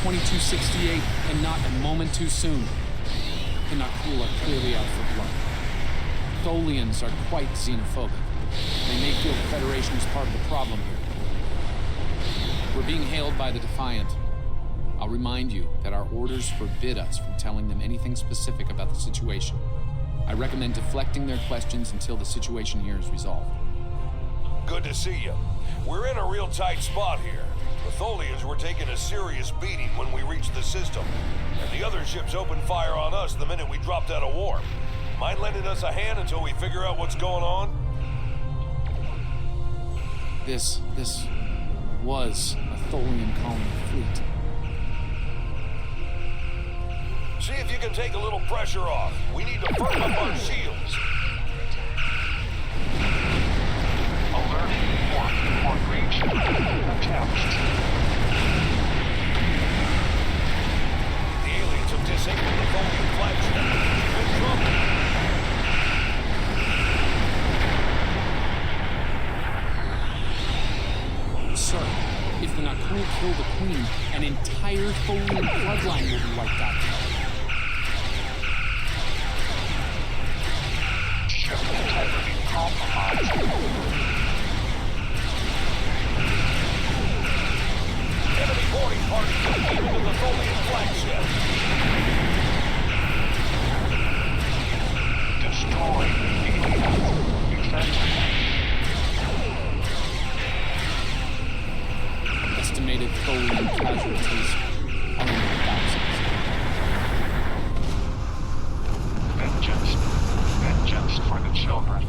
2268 and not a moment too soon. The Nakul are clearly out for blood. Tholians are quite xenophobic. They may feel the Federation is part of the problem here. We're being hailed by the Defiant. I'll remind you that our orders forbid us from telling them anything specific about the situation. I recommend deflecting their questions until the situation here is resolved. Good to see you. We're in a real tight spot here. The Tholians were taking a serious beating when we reached the system, and the other ships opened fire on us the minute we dropped out of warp. Mind lending us a hand until we figure out what's going on? This was a Tholian colony fleet. See if you can take a little pressure off. We need to firm up our shields. Alert. Warp breach attached. The aliens have disabled the Tholian flagship. We're in trouble. Sir, if the Nakul kill the Queen, an entire Tholian bloodline will be wiped out. Ship integrity compromised. Enemy boarding party came into the Tholian flagship. Destroy aliens. Effective. Estimated Tholian casualties are in the thousands. Vengeance for the children.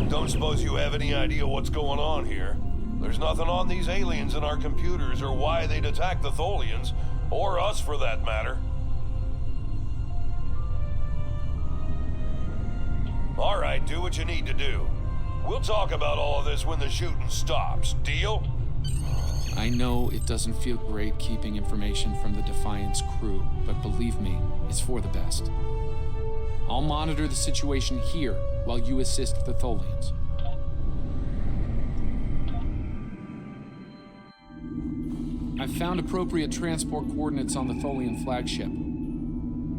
Don't suppose you have any idea what's going on here? There's nothing on these aliens in our computers or why they'd attack the Tholians, or us for that matter. All right, do what you need to do. We'll talk about all of this when the shooting stops. Deal? I know it doesn't feel great keeping information from the Defiant's crew, but believe me, it's for the best. I'll monitor the situation here while you assist the Tholians. I've found appropriate transport coordinates on the Tholian flagship.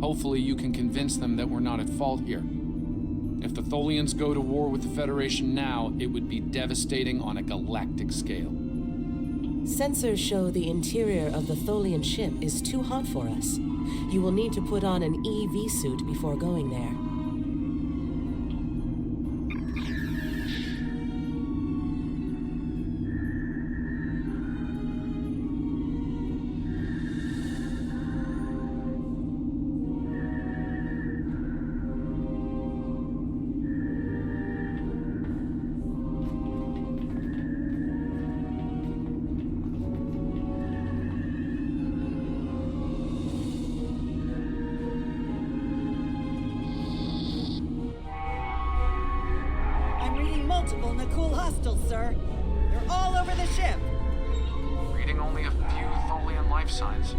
Hopefully you can convince them that we're not at fault here. If the Tholians go to war with the Federation now, it would be devastating on a galactic scale. Sensors show the interior of the Tholian ship is too hot for us. You will need to put on an EV suit before going there. for the ship? Reading only a few Tholian life signs.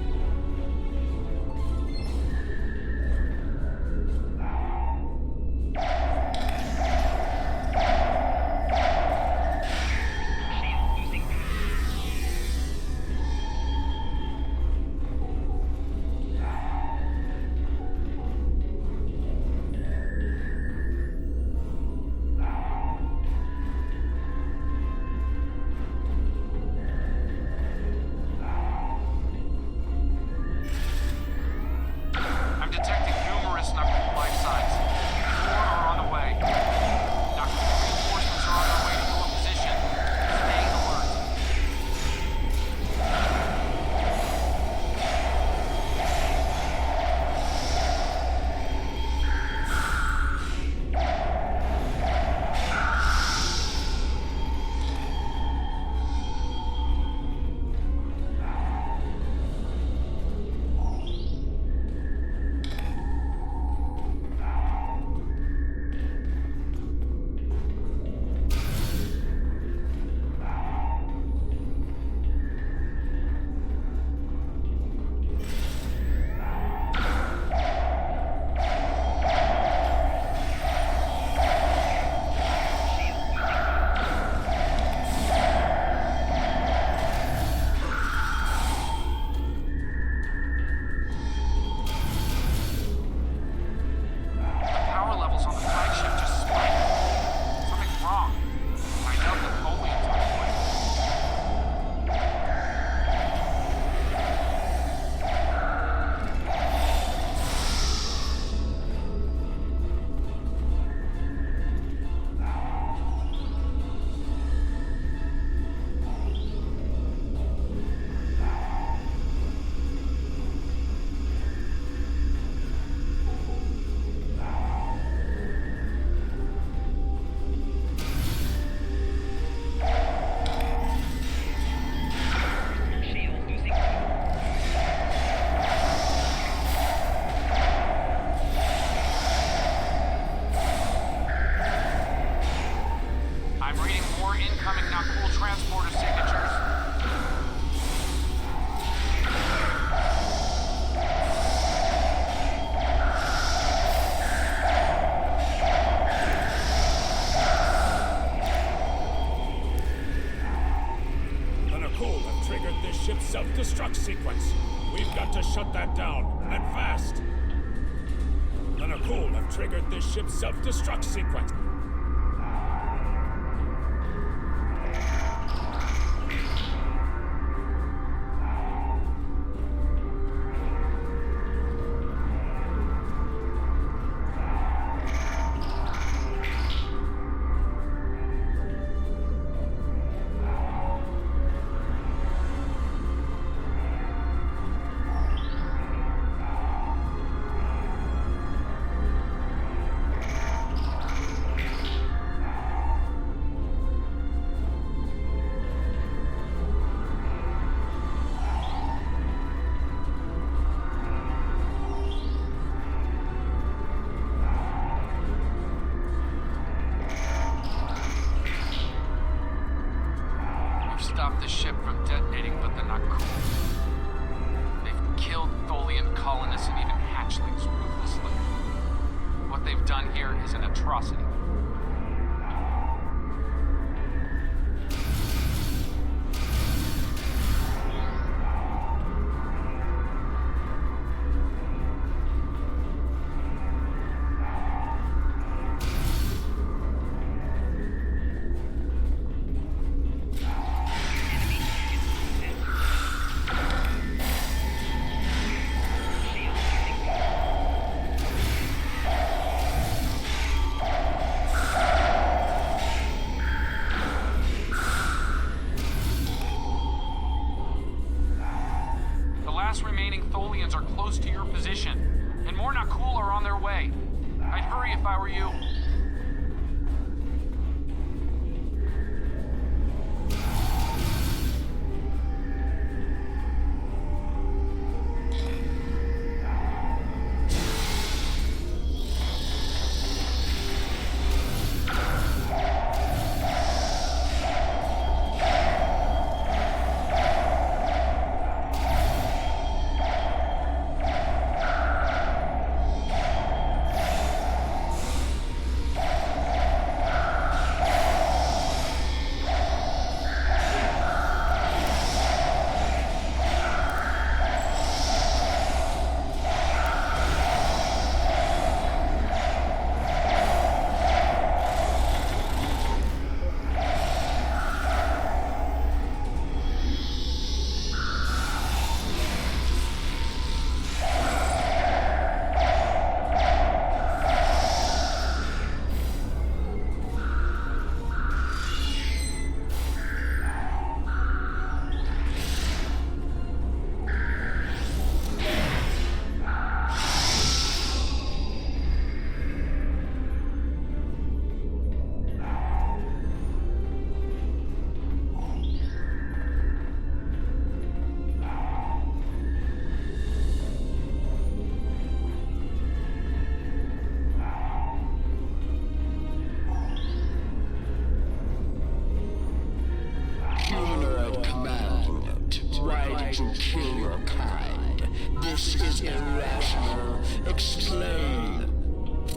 Self-destruct sequence. We've got to shut that down, and fast. Cool, I've triggered this ship's self-destruct sequence. Stop the ship from detonating, but they're not cool. They've killed Tholian colonists and even hatchlings ruthlessly. What they've done here is an atrocity. This is irrational. Explain.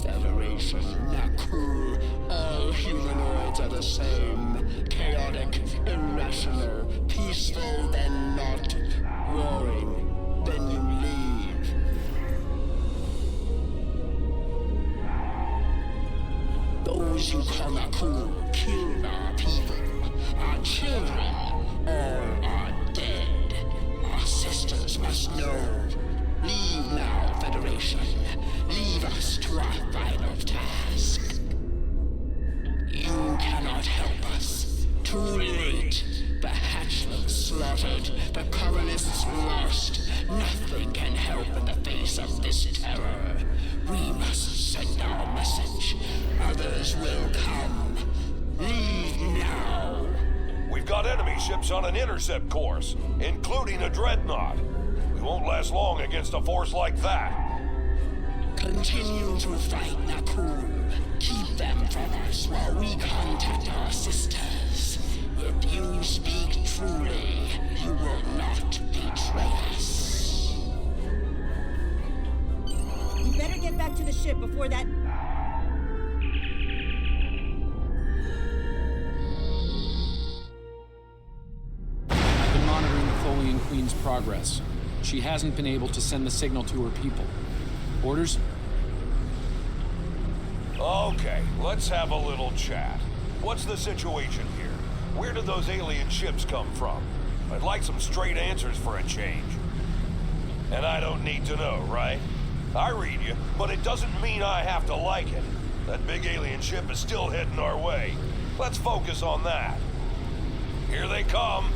Federation, not cool. All humanoids are the same. Chaotic, irrational, peaceful, then not. Roaring, then you leave. Those you call not cool killed our people. Our children, all are dead. Our sisters must know. Leave now, Federation. Leave us to our final task. You cannot help us. Too late. The hatchlings slaughtered. The colonists lost. Nothing can help in the face of this terror. We must send our message. Others will come. Leave now. We've got enemy ships on an intercept course, including a dreadnought. We won't last long against a force like that. Continue to fight, Nakul. Keep them from us while we contact our sisters. If you speak truly, you will not betray us. You better get back to the ship before that... I've been monitoring the Tholian Queen's progress. She hasn't been able to send the signal to her people. Orders? Okay, let's have a little chat. What's the situation here? Where did those alien ships come from? I'd like some straight answers for a change. And I don't need to know, right? I read you, but it doesn't mean I have to like it. That big alien ship is still heading our way. Let's focus on that. Here they come.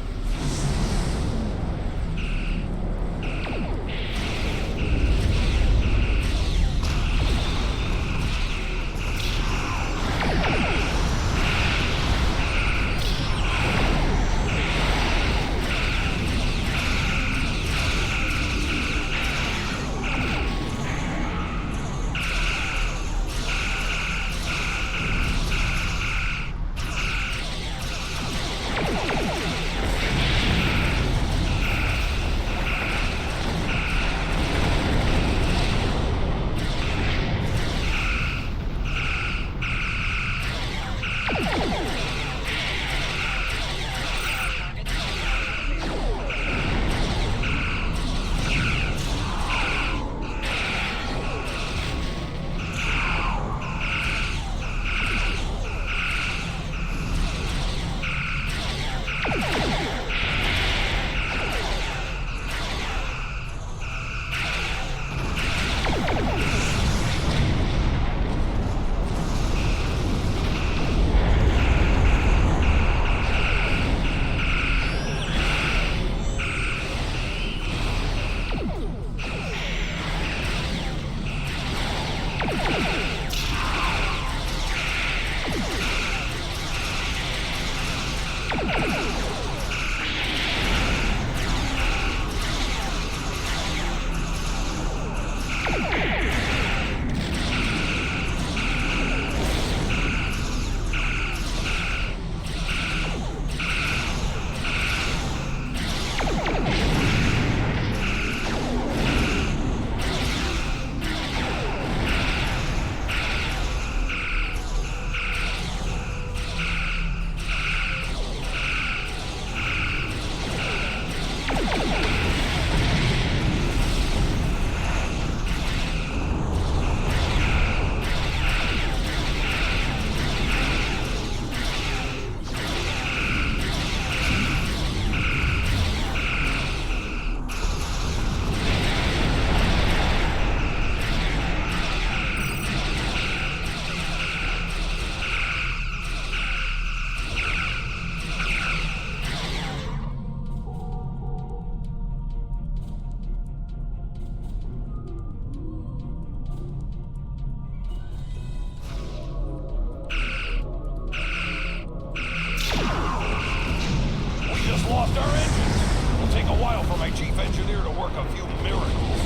Lost our engines. It'll take a while for my chief engineer to work a few miracles.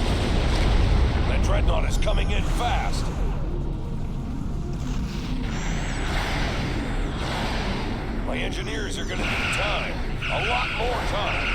That dreadnought is coming in fast. My engineers are gonna need time. A lot more time.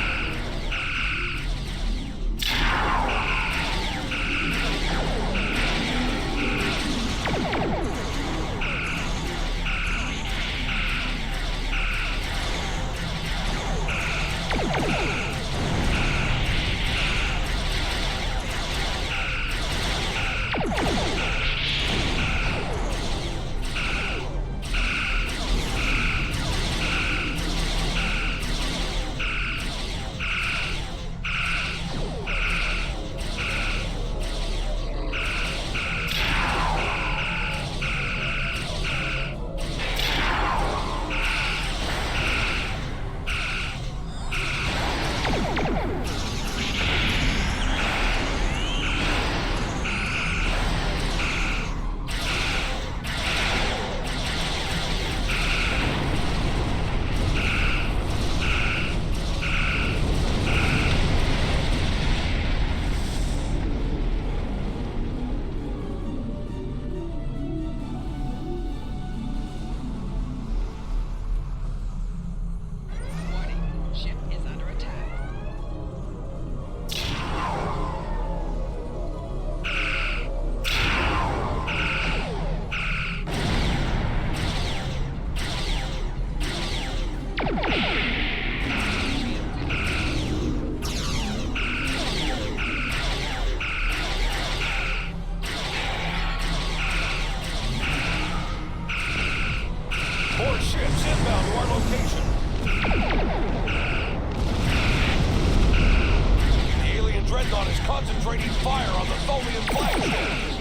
Concentrating fire on the Tholian flagship.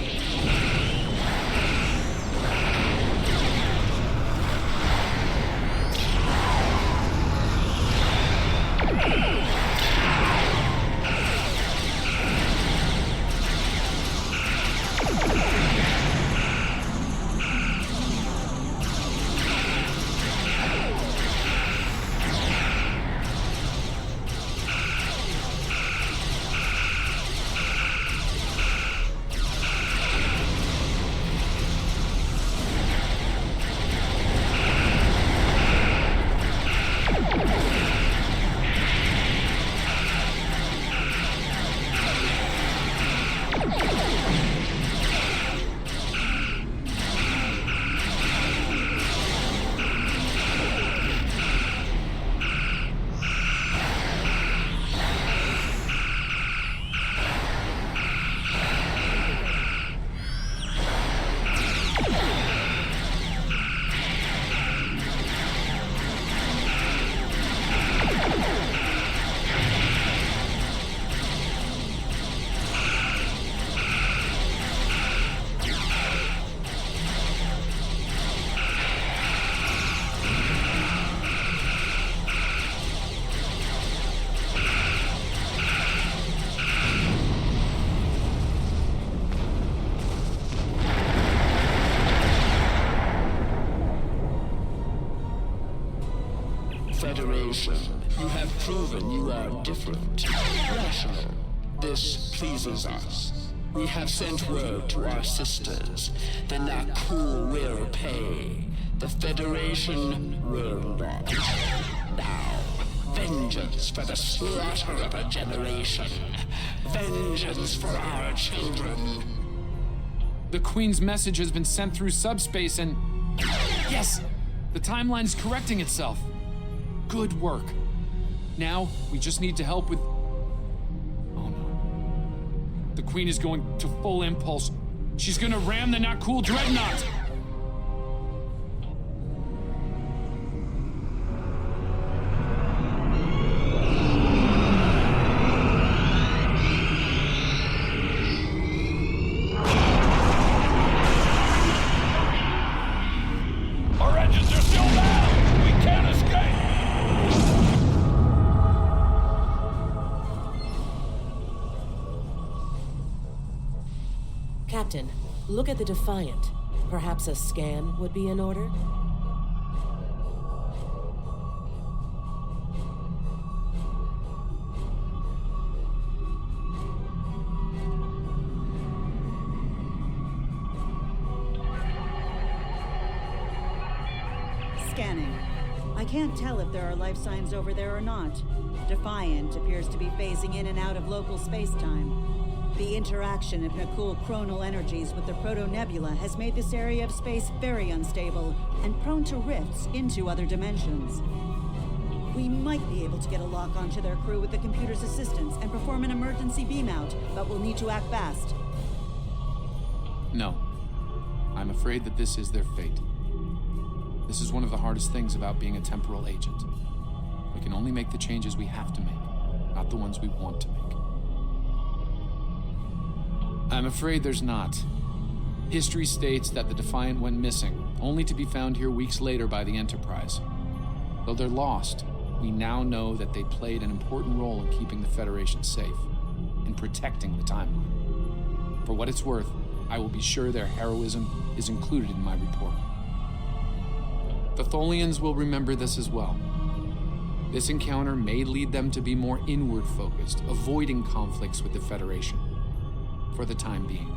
Federation, you have proven you are different, rational. This pleases us. We have sent word to our sisters. The Nakul will pay. The Federation will not. Now, vengeance for the slaughter of a generation. Vengeance for our children. The Queen's message has been sent through subspace and... Yes! The timeline's correcting itself. Good work. Now, we just need to help with... Oh no. The Queen is going to full impulse. She's gonna ram the Not Cool Dreadnought! Our engines are still down! We can't escape! Captain, look at the Defiant. Perhaps a scan would be in order? Scanning. I can't tell if there are life signs over there or not. Defiant appears to be phasing in and out of local space-time. The interaction of Nakul chronal energies with the proto-nebula has made this area of space very unstable and prone to rifts into other dimensions. We might be able to get a lock onto their crew with the computer's assistance and perform an emergency beam out, but we'll need to act fast. No. I'm afraid that this is their fate. This is one of the hardest things about being a temporal agent. We can only make the changes we have to make, not the ones we want to make. I'm afraid there's not. History states that the Defiant went missing, only to be found here weeks later by the Enterprise. Though they're lost, we now know that they played an important role in keeping the Federation safe, in protecting the timeline. For what it's worth, I will be sure their heroism is included in my report. The Tholians will remember this as well. This encounter may lead them to be more inward-focused, avoiding conflicts with the Federation, for the time being.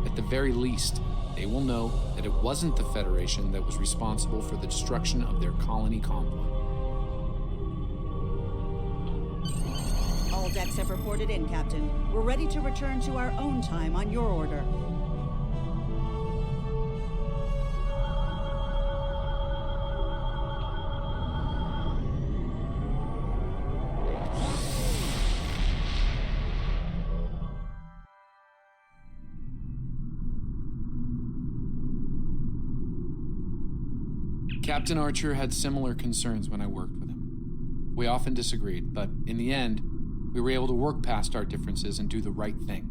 At the very least, they will know that it wasn't the Federation that was responsible for the destruction of their colony convoy. All decks have reported in, Captain. We're ready to return to our own time on your order. Captain Archer had similar concerns when I worked with him. We often disagreed, but in the end, we were able to work past our differences and do the right thing.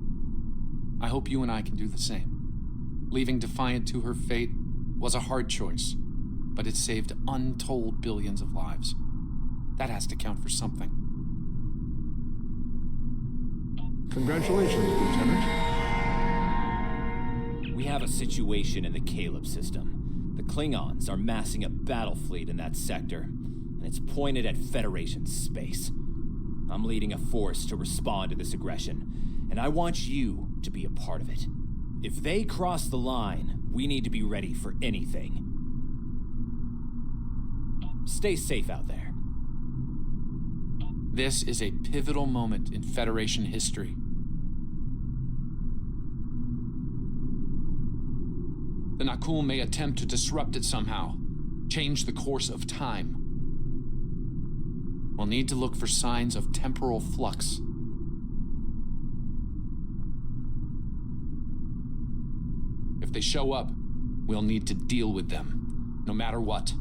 I hope you and I can do the same. Leaving Defiant to her fate was a hard choice, but it saved untold billions of lives. That has to count for something. Congratulations, Lieutenant. We have a situation in the Caleb system. The Klingons are massing a battle fleet in that sector, and it's pointed at Federation space. I'm leading a force to respond to this aggression, and I want you to be a part of it. If they cross the line, we need to be ready for anything. Stay safe out there. This is a pivotal moment in Federation history. The Nakul may attempt to disrupt it somehow, change the course of time. We'll need to look for signs of temporal flux. If they show up, we'll need to deal with them, no matter what.